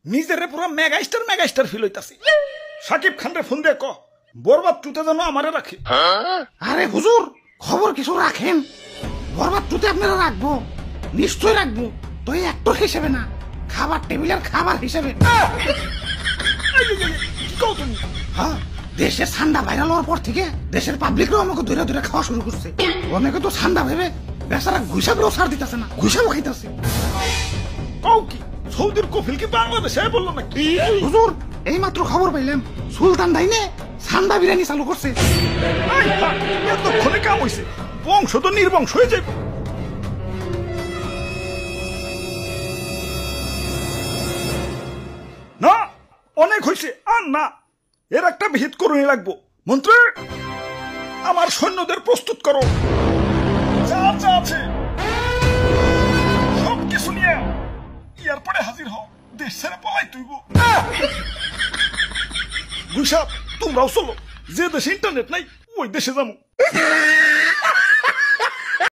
নিজেরে পুরো mega star feel হইতাছি। Shakib Khan রে ফোন দিয়ে ক বরবাদ টুতে যেন আমারে রাখে। আরে হুজুর খবর কিছু রাখেন, বরবাদ টুতে আপনারা রাখবো, নিশ্চয় রাখবো। তো এই অ্যাক্টর হিসেবে না, খাবার টেবিলের খাবার হিসেবে। কি কও তুমি? হ্যাঁ, দেশের ঠান্ডা ভাইরাল হওয়ার পর থেকে দেশের পাবলিকরাও আমাকে ধরে ধরে খাওয়া শুরু করছে। অনেকে তো ঠান্ডা ভেবে বেচারা ঘুষাবেও ছাড় দিতেছে না, ঘুষাবো খাইতেছে। কও কি সৌদির কফিল কি বাংলাদেশে বললো নাকি? হুজুর এই মাত্র খবর পাইলাম সুলতান ডাইনে ঠান্ডা বিরিয়ানি চালু করছে। এতক্ষণে কাম হইছে, বংশ তো নির্বংশ হয়ে যাবে। না অনেক হয়েছে, আর না, এর একটা ভিত করুনি লাগবো। মন্ত্রী আমার সৈন্যদের প্রস্তুত করো, যা যা আছে সব কিছু নিয়ে এয়ারপোর্টে হাজির হও, দেশ ছেড়ে পলাই তুইব। গুইসাপ তোমরাও চলো, যে দেশে ইন্টারনেট নাই ওই দেশে যাবো।